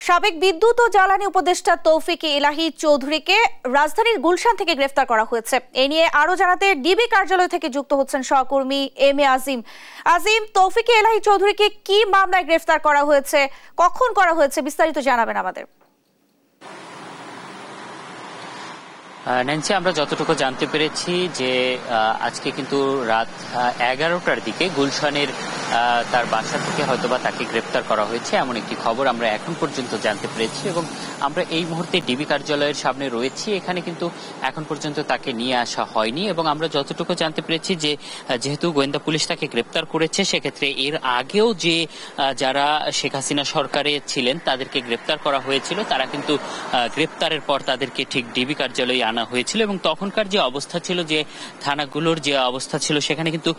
সাবেক বিদ্যুৎ ও জ্বালানি উপদেষ্টা তৌফিক ইলাহি চৌধুরীকে রাজধানীর গুলশান থেকে গ্রেফতার করা হয়েছে। এ নিয়ে আরো জানাতে ডিবি কার্যালয় থেকে যুক্ত হচ্ছেন সহকর্মী এম এ আজিম। আজিম, তৌফিক ইলাহি চৌধুরীকে কি মামলায় গ্রেফতার করা হয়েছে, কখন করা হয়েছে, বিস্তারিত জানাবেন আমাদের। ন্যান্সি, আমরা যতটুকু জানতে পেরেছি যে আজকে কিন্তু রাত 11টার দিকে গুলশানের তার বাসা থেকে হয়তোবা তাকে গ্রেপ্তার করা হয়েছে এমন একটি খবর আমরা এখন পর্যন্ত জানতে পেরেছি এবং আমরা এই মুহূর্তে ডিবি কার্যালয়ের সামনে রয়েছি। এখানে কিন্তু এখন পর্যন্ত তাকে নিয়ে আসা হয়নি এবং আমরা যতটুকু জানতে পেরেছি যে যেহেতু গোয়েন্দা পুলিশ তাকে গ্রেপ্তার করেছে, সেক্ষেত্রে এর আগেও যে যারা শেখ হাসিনা সরকারে ছিলেন তাদেরকে গ্রেপ্তার করা হয়েছিল, তারা কিন্তু গ্রেপ্তারের পর তাদেরকে ঠিক ডিবি কার্যালয়ে আনা হয়েছিল এবং তখনকার যে অবস্থা ছিল, যে থানাগুলোর যে অবস্থা ছিল, সেখানে কিন্তু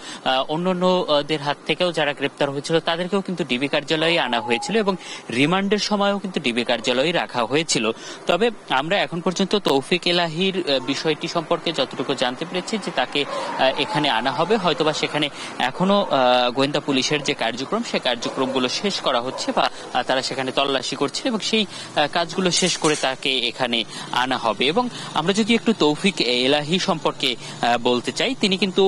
অন্যান্যদের হাত থেকেও যারা গ্রেপ্তার হয়েছিল তাদেরকেও কিন্তু ডিবি কার্যালয়ে আনা হয়েছিল এবং রিমান্ডের সময়ও কিন্তু ডিবি কার্যালয়ে রাখা হয়েছিল। তবে আমরা এখন পর্যন্ত তৌফিক ইলাহির বিষয়টি সম্পর্কে যতটুকু জানতে পেরেছি যে তাকে এখানে আনা হবে, হয়তোবা সেখানে এখনো গোয়েন্দা পুলিশের যে কার্যক্রম, সেই কার্যক্রমগুলো শেষ করা হচ্ছে বা তারা সেখানে তল্লাশি করছে এবং সেই কাজগুলো শেষ করে তাকে এখানে আনা হবে। এবং আমরা যদি একটু তৌফিক ইলাহি সম্পর্কে বলতে চাই, তিনি কিন্তু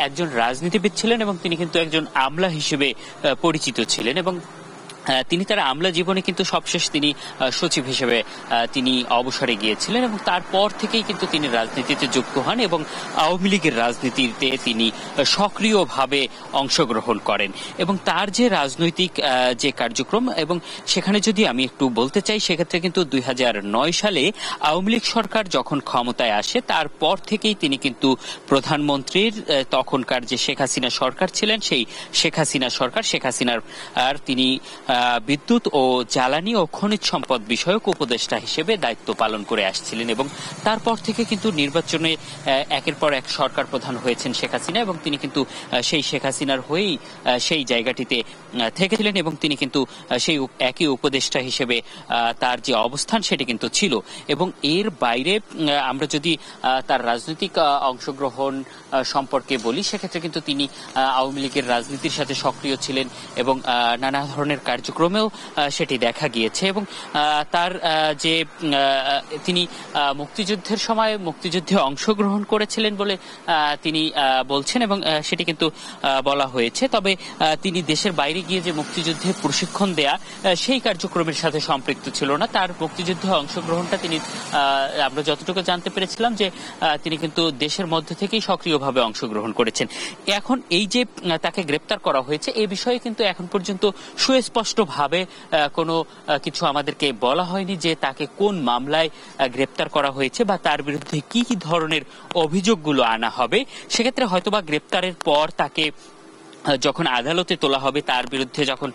একজন রাজনীতিবিদ ছিলেন এবং তিনি কিন্তু একজন আমলা হিসেবে পরিচিত ছিলেন এবং তিনি তার আমলা জীবনে কিন্তু সবশেষ তিনি সচিব হিসেবে তিনি অবসরে গিয়েছিলেন এবং তারপর থেকেই কিন্তু তিনি রাজনীতিতে যুক্ত হন এবং আওয়ামী লীগের রাজনীতিতে তিনি সক্রিয়ভাবে অংশগ্রহণ করেন এবং তার যে রাজনৈতিক যে কার্যক্রম, এবং সেখানে যদি আমি একটু বলতে চাই, সেক্ষেত্রে কিন্তু 2009 সালে আওয়ামী লীগ সরকার যখন ক্ষমতায় আসে তারপর থেকেই তিনি কিন্তু প্রধানমন্ত্রীর তখনকার যে শেখ হাসিনা সরকার ছিলেন, সেই শেখ হাসিনার তিনি বিদ্যুৎ ও জ্বালানি ও খনিজ সম্পদ বিষয়ক উপদেষ্টা হিসেবে দায়িত্ব পালন করে আসছিলেন এবং তারপর থেকে কিন্তু নির্বাচনে একের পর এক সরকার প্রধান হয়েছেন শেখ হাসিনা এবং তিনি কিন্তু সেই শেখ হাসিনার হয়েই সেই জায়গাটিতে থেকেছিলেন এবং তিনি কিন্তু সেই একই উপদেষ্টা হিসেবে তার যে অবস্থান সেটি কিন্তু ছিল। এবং এর বাইরে আমরা যদি তার রাজনৈতিক অংশগ্রহণ সম্পর্কে বলি, সেক্ষেত্রে কিন্তু তিনি আওয়ামী লীগের রাজনীতির সাথে সক্রিয় ছিলেন এবং নানা ধরনের কার্যক্রমেও সেটি দেখা গিয়েছে এবং তার যে তিনি মুক্তিযুদ্ধের সময় মুক্তিযুদ্ধে অংশগ্রহণ করেছিলেন বলে তিনি বলছেন এবং সেটি কিন্তু বলা হয়েছে। তবে তিনি দেশের বাইরে গিয়ে যে মুক্তিযুদ্ধে প্রশিক্ষণ দেয়া সেই কার্যক্রমের সাথে সম্পৃক্ত ছিল না। তার মুক্তিযুদ্ধে অংশগ্রহণটা তিনি আমরা যতটুকু জানতে পেরেছিলাম যে তিনি কিন্তু দেশের মধ্যে থেকেই সক্রিয়ভাবে অংশগ্রহণ করেছেন। এখন এই যে তাকে গ্রেপ্তার করা হয়েছে, এ বিষয়ে কিন্তু এখন পর্যন্ত সুস্পষ্টভাবে কোনো কিছু আমাদেরকে বলা হয়নি যে তাকে কোন মামলায় গ্রেপ্তার করা হয়েছে বা তার বিরুদ্ধে কি কি ধরনের অভিযোগগুলো আনা হবে। সেক্ষেত্রে হয়তোবা গ্রেপ্তারের পর তাকে যখন আদালতে তোলা হবে, তার বিরুদ্ধে যখন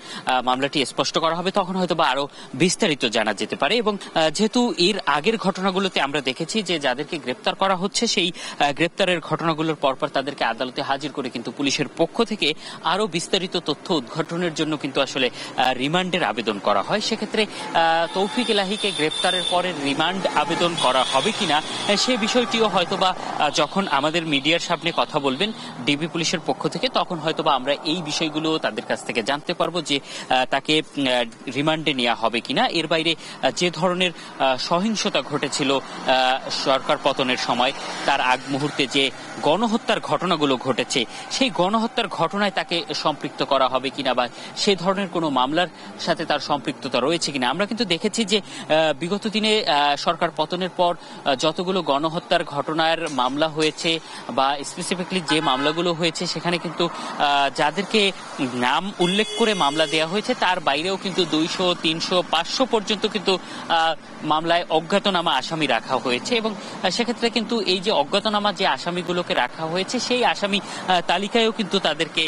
মামলাটি স্পষ্ট করা হবে, তখন হয়তো বা আরো বিস্তারিত জানা যেতে পারে। এবং যেহেতু এর আগের ঘটনাগুলোতে আমরা দেখেছি যে যাদেরকে গ্রেপ্তার করা হচ্ছে, সেই গ্রেপ্তারের ঘটনাগুলোর পরপর তাদেরকে আদালতে হাজির করে কিন্তু পুলিশের পক্ষ থেকে আরো বিস্তারিত তথ্য উদ্ঘাটনের জন্য কিন্তু আসলে রিমান্ডের আবেদন করা হয়। সেক্ষেত্রে তৌফিক ইলাহিকে গ্রেপ্তারের পরে রিমান্ড আবেদন করা হবে কিনা সে বিষয়টিও হয়তোবা যখন আমাদের মিডিয়ার সামনে কথা বলবেন ডিবি পুলিশের পক্ষ থেকে, তখন হয়তোবা আমরা এই বিষয়গুলো তাদের কাছ থেকে জানতে পারবো যে তাকে রিমান্ডে নেওয়া হবে কিনা। এর বাইরে যে ধরনের সহিংসতা ঘটেছিল সরকার পতনের সময়, তার আগ মুহূর্তে যে গণহত্যার ঘটনাগুলো ঘটেছে, সেই গণহত্যার ঘটনায় তাকে সম্পৃক্ত করা হবে কিনা বা সেই ধরনের কোনো মামলার সাথে তার সম্পৃক্ততা রয়েছে কিনা। আমরা কিন্তু দেখেছি যে বিগত দিনে সরকার পতনের পর যতগুলো গণহত্যার ঘটনার মামলা হয়েছে বা স্পেসিফিকলি যে মামলাগুলো হয়েছে, সেখানে কিন্তু যাদেরকে নাম উল্লেখ করে মামলা দেওয়া হয়েছে তার বাইরেও কিন্তু 200, 300, 500 পর্যন্ত কিন্তু মামলায় অজ্ঞাতনামা আসামি রাখা হয়েছে এবং সেক্ষেত্রে কিন্তু এই যে অজ্ঞাতনামা যে আসামিগুলোকে রাখা হয়েছে, সেই আসামি তালিকায়ও কিন্তু তাদেরকে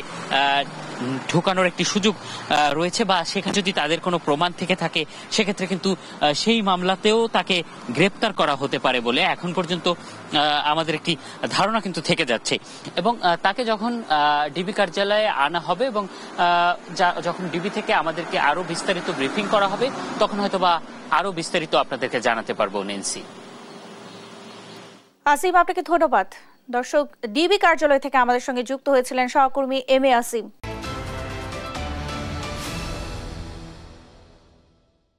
ঢোকানোর একটি সুযোগ রয়েছে বা সেখানে যদি তাদের কোনো প্রমাণ থেকে থাকে, সেক্ষেত্রে কিন্তু সেই মামলাতেও তাকে গ্রেপ্তার করা হতে পারে বলে এখন পর্যন্ত আমাদের একটি ধারণা কিন্তু থেকে যাচ্ছে। এবং তাকে যখন ডিবি কার্যালয়ে আনা হবে এবং যখন ডিবি থেকে আমাদেরকে আরো বিস্তারিত ব্রিফিং করা হবে, তখন হয়তো বা আরো বিস্তারিত আপনাদেরকে জানাতে পারবো। নেন্সি। আসিম, আপনাকে ধন্যবাদ। দর্শক, ডিবি কার্যালয় থেকে আমাদের সঙ্গে যুক্ত হয়েছিলেন সহকর্মী এম এ আসিম।